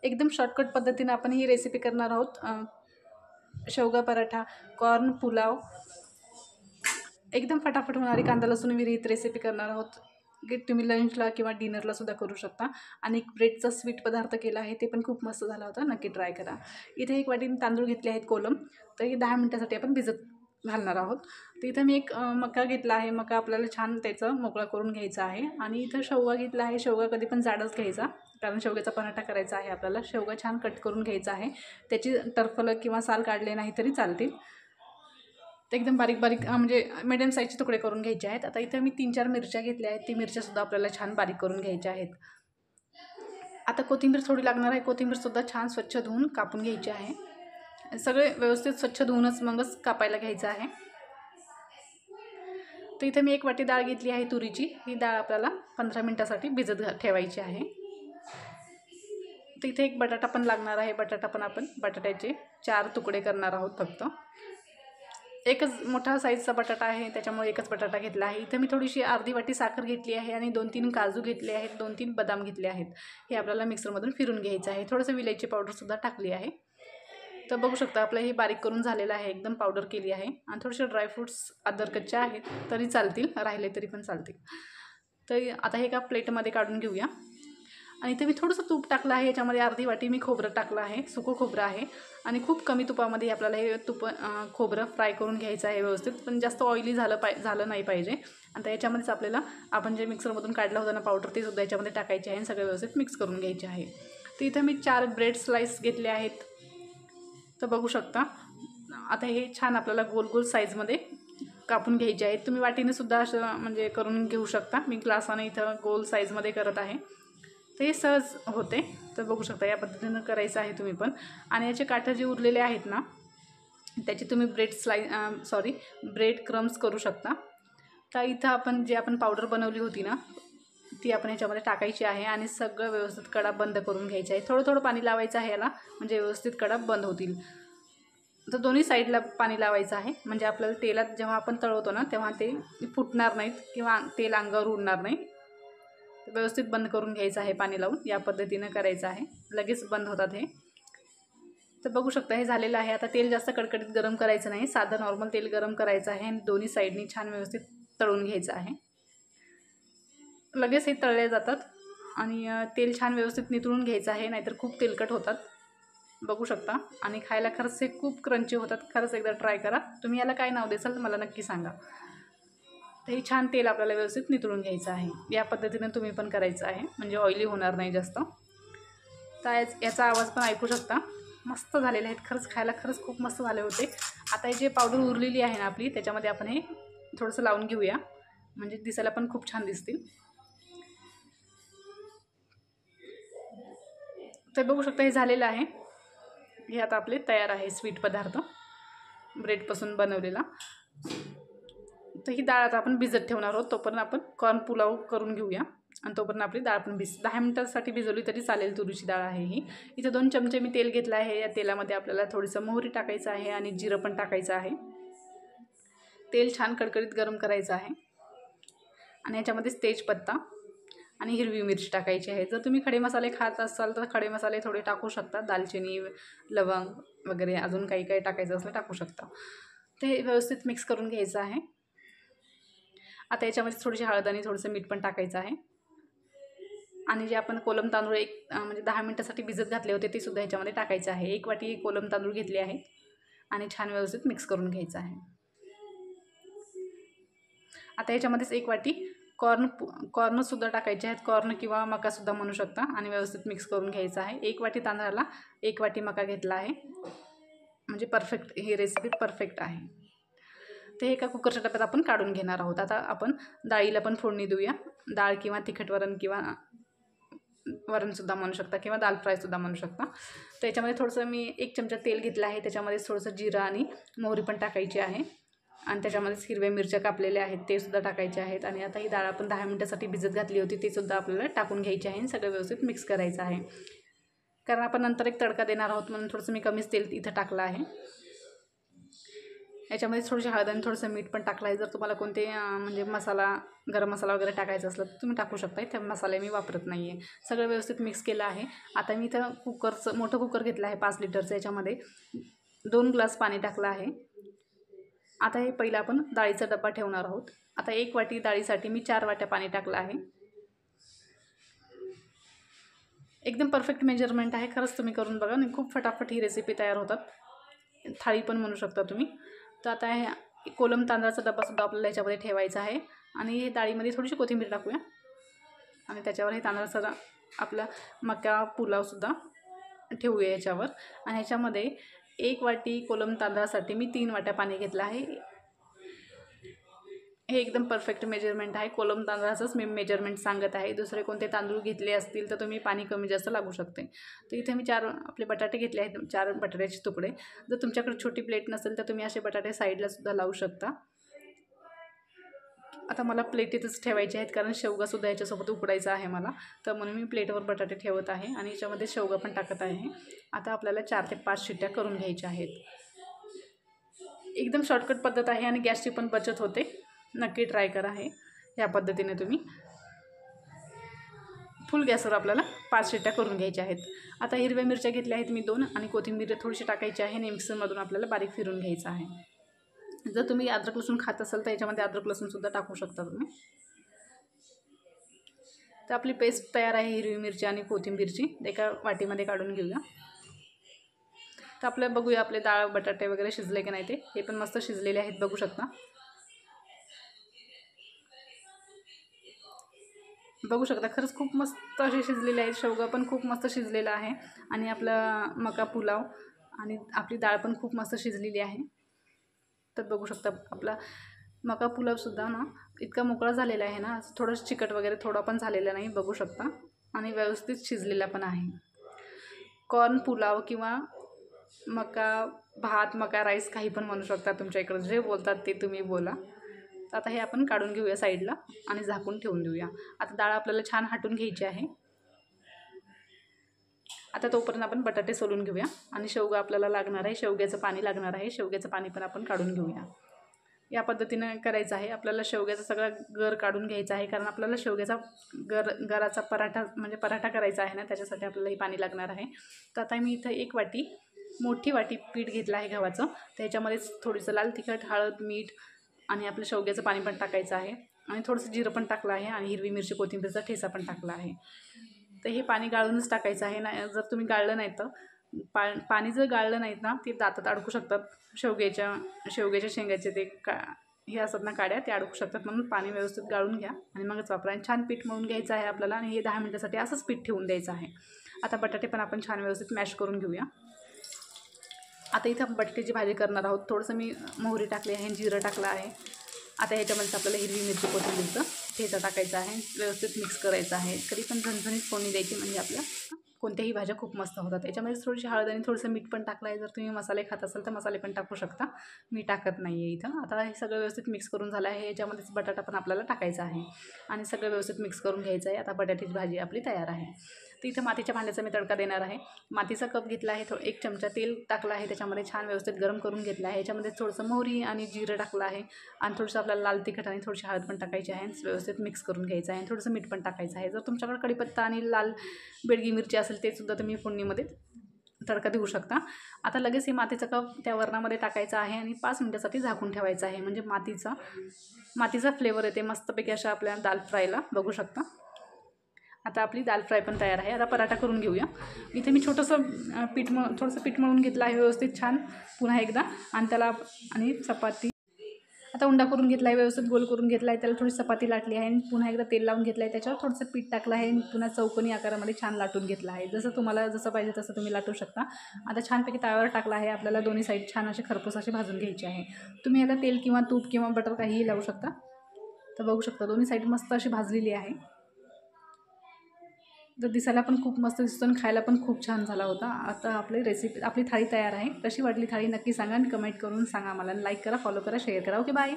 एकदम शॉर्टकट पद्धतीने आपण ही रेसिपी करणार आहोत. शेवगा पराठा, कॉर्न पुलाव, एकदम फटाफट होणारी कांदा लसूण विरहित रेसिपी करणार आहोत. की तुम्ही लंचला किंवा डिनरला सुद्धा करू शकता. आणि एक ब्रेडचा स्वीट पदार्थ केला आहे, ते पण खूप मस्त झाला होता, नक्की ट्राय करा. इथे 1 वाटी तांदूळ घेतले आहेत कोलम, तर हे 10 मिनिटासाठी आपण भिजत घालणार आहोत. तर इथं मी एक मका घेतला आहे. मका आपल्याला छान त्याचं मोकळा करून घ्यायचा आहे. आणि इथं शेवगा घेतला आहे. शेवगा कधी पण जाडच घ्यायचा, कारण शेवग्याचा पराठा करायचा आहे आपल्याला. शेवगा छान कट करून घ्यायचा आहे. त्याची टरफलं किंवा साल काढले नाही तरी चालतील. ते एकदम बारीक बारीक म्हणजे मिडियम साईजचे तुकडे करून घ्यायचे आहेत. आता इथं मी 3-4 मिरच्या घेतल्या आहेत. ती मिरच्यासुद्धा आपल्याला छान बारीक करून घ्यायच्या आहेत. आता कोथिंबीर थोडी लागणार आहे. कोथिंबीरसुद्धा छान स्वच्छ धुवून कापून घ्यायची आहे. सगळे व्यवस्थित स्वच्छ धुवूनच मगच कापायला घ्यायचं आहे. तर इथे मी 1 वाटी डाळ घेतली आहे तुरीची. ही डाळ आपल्याला 15 मिनिटासाठी भिजत ठेवायची आहे. तर इथे एक बटाटा पण लागणार आहे. बटाटा पण आपण बटाट्याचे 4 तुकडे करणार आहोत फक्त. एकच मोठा साईजचा बटाटा आहे, त्याच्यामुळे एकच बटाटा घेतला आहे. इथं मी थोडीशी अर्धी वाटी साखर घेतली आहे आणि 2-3 काजू घेतले आहेत, 2-3 बदाम घेतले आहेत. हे आपल्याला मिक्सरमधून फिरून घ्यायचं आहे. थोडंसं विलायची पावडरसुद्धा टाकली आहे. तर बघू शकता आपलं हे बारीक करून झालेलं आहे, एकदम पावडर केली आहे. आणि थोडेसे ड्रायफ्रूट्स अदर कच्चे आहेत तरी चालतील, राहिले तरी पण चालतील. तर आता हे एका प्लेटमध्ये काढून घेऊया. आणि इथे मी थोडंसं तूप टाकलं आहे. याच्यामध्ये अर्धी वाटी मी खोबरं टाकलं आहे, सुकं खोबरं आहे. आणि खूप कमी तुपामध्ये आपल्याला हे खोबरं फ्राय करून घ्यायचं आहे व्यवस्थित, पण जास्त ऑइली झालं नाही पाहिजे. आता याच्यामध्येच आपल्याला आपण जे मिक्सरमधून काढलं होतं ना पावडर, ते सुद्धा याच्यामध्ये टाकायचे आहे आणि सगळं व्यवस्थित मिक्स करून घ्यायचे आहे. तर इथं मी 4 ब्रेड स्लाईस घेतले आहेत. तर बघू शकता. आता हे छान आपल्याला गोल गोल साईजमध्ये कापून घ्यायचे आहेत. तुम्ही वाटीने सुद्धा असं म्हणजे करून घेऊ शकता. मी ग्लासाने इथं गोल साईजमध्ये करत आहे. तर हे सहज होते. तर बघू शकता या पद्धतीनं करायचं आहे तुम्ही पण. आणि याचे काठं जे उरलेले आहेत ना, त्याची तुम्ही ब्रेड क्रम्स करू शकता. तर इथं आपण पावडर बनवली होती ना, ती आपण ह्याच्यामध्ये टाकायची आहे आणि सगळं व्यवस्थित कडा बंद करून घ्यायचं आहे. थोडं थोडं पाणी लावायचं आहे याला, म्हणजे व्यवस्थित कडा बंद होतील. तर दोन्ही साईडला पाणी लावायचं आहे, म्हणजे आपल्याला तेलात जेव्हा आपण तळवतो ना, तेव्हा ते फुटणार नाहीत किंवा तेल अंगावर उडणार नाही. व्यवस्थित बंद करून घ्यायचं आहे पाणी लावून. या पद्धतीनं करायचं आहे, लगेच बंद होतात हे. तर बघू शकता हे झालेलं आहे. आता तेल जास्त कडकडीत गरम करायचं नाही, साधं नॉर्मल तेल गरम करायचं आहे आणि दोन्ही साईडनी छान व्यवस्थित तळून घ्यायचं आहे. लगेच हे तळले जातात आणि तेल छान व्यवस्थित नितळून घ्यायचं आहे, नाहीतर खूप तेलकट होतात. बघू शकता. आणि खायला खरंच हे खूप क्रंची होतात. खरंच एकदा ट्राय करा. तुम्ही याला काय नाव देसाल मला नक्की सांगा. तर हे छान तेल आपल्याला व्यवस्थित नितळून घ्यायचं आहे. या पद्धतीने तुम्ही पण करायचं आहे, म्हणजे ऑइली होणार नाही जास्त. तर याचा आवाज पण ऐकू शकता. मस्त झालेले आहेत, खरंच खायला खरंच खूप मस्त झाले होते. आता हे जे पावडर उरलेली आहे ना आपली, त्याच्यामध्ये आपण हे थोडंसं लावून घेऊया, म्हणजे दिसायला पण खूप छान दिसतील. तर बघू शकता हे झालेलं आहे. हे आता आपले तयार आहे स्वीट पदार्थ ब्रेडपासून बनवलेला. तर ही डाळ आता आपण भिजत ठेवणार आहोत. तोपर्यंत आपण कॉर्न पुलाव करून घेऊया आणि तोपर्यंत आपली डाळ पण 10 मिनिटांसाठी भिजवली तरी चालेल. तुरीची डाळ आहे ही. इथे 2 चमचे मी तेल घेतलं आहे. या तेलामध्ये आपल्याला थोडंसं मोहरी टाकायचं आहे आणि जिरं पण टाकायचं आहे. तेल छान कडकडीत गरम करायचं आहे आणि याच्यामध्येच तेजपत्ता आणि हिरवी मिरची टाकायची आहे. जर तुम्ही खडे मसाले खात असाल तर खडे मसाले थोडे टाकू शकता, दालचिनी, लवंग वगैरे अजून काही काही टाकायचं असलं टाकू शकता. ते व्यवस्थित मिक्स करून घ्यायचं आहे. आता याच्यामध्ये थोडीशी हळद आणि थोडंसं मीठ पण टाकायचं आहे. आणि जे आपण कोलम तांदूळ म्हणजे 10 मिनिटासाठी भिजत घातले होते, ते सुद्धा ह्याच्यामध्ये टाकायचं आहे. 1 वाटी कोलम तांदूळ घेतले आहे आणि छान व्यवस्थित मिक्स करून घ्यायचं आहे. आता याच्यामध्येच 1 वाटी कॉर्नसुद्धा टाकायचे आहेत. कॉर्न किंवा मकासुद्धा म्हणू शकता. आणि व्यवस्थित मिक्स करून घ्यायचं आहे. 1 वाटी तांदळाला 1 वाटी मका घेतला आहे, म्हणजे परफेक्ट ही रेसिपी परफेक्ट आहे. ते एका कुकरच्या डब्यात आपण काढून घेणार आहोत. आता आपण डाळीला पण फोडणी देऊया. डाळ किंवा तिखट वरण किंवा वरणसुद्धा म्हणू शकता किंवा दाल फ्रायसुद्धा म्हणू शकता. तर याच्यामध्ये थोडंसं मी 1 चमचा तेल घेतलं आहे. त्याच्यामध्ये थोडंसं जिरं आणि मोहरी पण टाकायची आहे आणि त्याच्यामध्येच हिरव्या मिरच्या कापलेल्या आहेत ते सुद्धा टाकायचे आहेत. आणि आता ही डाळ आपण 10 मिनिटासाठी भिजत घातली होती, ती सुद्धा आपल्याला टाकून घ्यायची आहे आणि सगळं व्यवस्थित मिक्स करायचं आहे. कारण आपण नंतर एक तडका देणार आहोत, म्हणून थोडंसं मी कमीच तेल इथं टाकलं आहे. याच्यामध्ये थोडीशी हळद आणि थोडंसं मीठ पण टाकलं आहे. जर तुम्हाला कोणते म्हणजे मसाला गरम मसाला वगैरे टाकायचा असला तर तुम्ही टाकू शकता. इथे मसाले मी वापरत नाही आहे. सगळं व्यवस्थित मिक्स केलं आहे. आता मी इथं मोठं कुकर घेतलं आहे 5 लिटरचं. याच्यामध्ये 2 ग्लास पाणी टाकलं आहे. आता हे पहिलं आपण डाळीचा डब्बा ठेवणार आहोत. आता 1 वाटी डाळीसाठी मी 4 वाट्या पाणी टाकलं आहे. एकदम परफेक्ट मेजरमेंट आहे. खरंच तुम्ही करून बघा आणि खूप फटाफट ही रेसिपी तयार होतात. थाळी पण म्हणू शकता तुम्ही. तर आता हे कोलम तांदळाचा डब्बासुद्धा आपल्याला याच्यामध्ये ठेवायचा आहे. आणि डाळीमध्ये थोडीशी कोथिंबीर टाकूया आणि त्याच्यावर हे तांदळाचा आपला मका पुलावसुद्धा ठेवूया याच्यावर. आणि ह्याच्यामध्ये 1 वाटी कोलम तांदळासाठी मी 3 वाट्या पाणी घेतलं आहे. हे एकदम परफेक्ट मेजरमेंट आहे. कोलम तांदळाचंच मी मेजरमेंट सांगत आहे. दुसरे कोणते तांदूळ घेतले असतील तर तुम्ही पाणी कमी जास्त लागू शकते. तर इथे मी 4 आपले बटाटे घेतले आहेत. 4 बटाट्याचे तुकडे. जर तुमच्याकडे छोटी प्लेट नसेल तर तुम्ही असे बटाटे साईडला सुद्धा लावू शकता. आता मला प्लेटीतच ठेवायचे आहेत कारण शेवगासुद्धा याच्यासोबत उकडायचा आहे मला. तर म्हणून मी प्लेटवर बटाटे ठेवत आहे आणि याच्यामध्ये शेवगा पण टाकत आहे. आता आपल्याला 4 ते 5 शिट्ट्या करून घ्यायच्या आहेत. एकदम शॉर्टकट पद्धत आहे आणि गॅसची पण बचत होते. नक्की ट्राय करा हे ह्या पद्धतीने तुम्ही. फुल गॅसवर आपल्याला 5 शिट्ट्या करून घ्यायच्या आहेत. आता हिरव्या मिरच्या घेतल्या आहेत मी 2 आणि कोथिंबीर थोडीशी टाकायची आहे आणि मिक्सरमधून आपल्याला बारीक फिरून घ्यायचं आहे. जर तुम्ही अद्रक लसूण खात असाल तर याच्यामध्ये अद्रक लसूणसुद्धा टाकू शकता तुम्ही. तर आपली पेस्ट तयार आहे हिरवी मिरची आणि कोथिंबीरची. एका वाटीमध्ये काढून घेऊया. तर आपलं बघूया आपले डाळ बटाटे वगैरे शिजले की नाही ते. हे पण मस्त शिजलेले आहेत बघू शकता. बघू शकता खरंच खूप मस्त असे शिजलेले आहेत. शेवगा पण खूप मस्त शिजलेला आहे आणि आपला मका पुलाव आणि आपली डाळ पण खूप मस्त शिजलेली आहे. तर बघू शकता आपला मका पुलावसुद्धा ना इतका मोकळा झालेला आहे ना, थोडंसं चिकट वगैरे थोडा पण झालेला नाही बघू शकता आणि व्यवस्थित शिजलेला पण आहे. कॉर्न पुलाव किंवा मका भात, मका राईस काही पण म्हणू शकता. तुमच्या इकडं जे बोलतात ते तुम्ही बोला. तर आता हे आपण काढून घेऊया साईडला आणि झाकून ठेवून देऊया. आता डाळ आपल्याला छान हटून घ्यायची आहे. आता तोपर्यंत आपण बटाटे सोलून घेऊया आणि शेवगा आपल्याला लागणार आहे. शेवग्याचं पाणी लागणार आहे. शेवग्याचं पाणी पण आपण काढून घेऊया. या पद्धतीनं करायचं आहे. आपल्याला शेवग्याचा सगळा गर काढून घ्यायचा आहे कारण आपल्याला शेवग्याचा गराचा पराठा म्हणजे पराठा करायचा आहे ना, त्याच्यासाठी आपल्याला हे पाणी लागणार आहे. तर आता मी इथं मोठी वाटी पीठ घेतलं आहे गव्हाचं. त्याच्यामध्येच थोडंसं लाल तिखट, हळद, मीठ आणि आपलं शेवग्याचं पाणी पण टाकायचं आहे आणि थोडंसं जिरं पण टाकलं आहे आणि हिरवी मिरची कोथिंबीरचा ठेचा पण टाकला आहे. तर हे पाणी गाळूनच टाकायचं आहे ना. जर तुम्ही गाळलं नाही तर पाणी जर गाळलं नाहीत ना ते दातात अडकू शकतात. शेवग्याच्या शेंगाचे ते हे असतात ना काड्या, ते अडकू शकतात. म्हणून पाणी व्यवस्थित गाळून घ्या आणि मगच वापरा. आणि छान पीठ मळून घ्यायचं आहे आपल्याला आणि हे 10 मिनिटासाठी असंच पीठ ठेवून द्यायचं आहे. आता बटाटे पण आपण छान व्यवस्थित मॅश करून घेऊया. आता इथं बटाट्याची भाजी करणार आहोत. थोडंसं मी मोहरी टाकली आहे, जिरं टाकलं आहे. आता ह्याच्यामध्ये आपल्याला हिरवी मिरची कोथिंबीरचं ठेचा टाकायचा आहे. व्यवस्थित मिक्स करायचं आहे. कधी पण झणझणीत फोडणी द्यायची म्हणजे आपल्या कोणत्याही भाज्या खूप मस्त होतात. याच्यामध्ये थोडीशी हळद आणि थोडंसं मीठ पण टाकलं आहे. जर तुम्ही मसाले खात असाल तर मसाले पण टाकू शकता. मी टाकत नाही आहे इथं. आता हे सगळं व्यवस्थित मिक्स करून झालं आहे. याच्यामध्येच बटाटा पण आपल्याला टाकायचा आहे आणि सगळं व्यवस्थित मिक्स करून घ्यायचं आहे. आता बटाट्याची भाजी आपली तयार आहे. तर इथं मातीच्या भांड्याचा मी तडका देणार आहे. मातीचा कप घेतला आहे. 1 चमचा तेल टाकलं आहे. त्याच्यामध्ये छान व्यवस्थित गरम करून घेतलं आहे. याच्यामध्ये थोडंसं मोहरी आणि जिरं टाकलं आहे आणि थोडंसं आपल्याला लाल तिखट आणि थोडीशी हळद पण टाकायची आहे. व्यवस्थित मिक्स करून घ्यायचं आहे आणि थोडंसं मीठ पण टाकायचं आहे. जर तुमच्याकडे कढीपत्ता आणि लाल बेडगी मिरची असेल ते सुद्धा तुम्ही फोडणीमध्ये तडका देऊ शकता. आता लगेच हे मातीचा कप त्या वरणामध्ये टाकायचा आहे आणि 5 मिनिटासाठी झाकून ठेवायचं आहे. म्हणजे मातीचा फ्लेवर येते मस्तपैकी अशा आपल्या दाल फ्रायला बघू शकता. आता आपली दाल फ्राय पण तयार आहे. आता पराठा करून घेऊया. इथे मी थोडंसं पीठ मळून घेतलं आहे व्यवस्थित छान पुन्हा एकदा आणि चपाती आता उंडा करून घेतला आहे. व्यवस्थित गोल करून घेतला आहे. त्याला थोडी चपाती लाटली आहे आणि पुन्हा एकदा तेल लावून घेतलं आहे. त्याच्यावर थोडंसं पीठ टाकलं आहे आणि पुन्हा चौकोनी आकारामध्ये छान लाटून घेतलं आहे. तुम्हाला जसं पाहिजे तसं तुम्ही लाटू शकता. आता छानपैकी तव्यावर टाकला आहे. आपल्याला दोन्ही साईड छान असे खरपूस असे भाजून घ्यायचे आहे. तुम्ही याला तेल किंवा तूप किंवा बटर काहीही लावू शकता. तर बघू शकता दोन्ही साईड मस्त अशी भाजलेली आहे. तर दिसायला पण खूप मस्त दिसतो आणि खायला पण खूप छान झाला होता. आता आपली थाळी तयार आहे. कशी वाटली थाळी नक्की सांगा आणि कमेंट करून सांगा मला. लाईक करा, फॉलो करा, शेअर करा. Okay bye.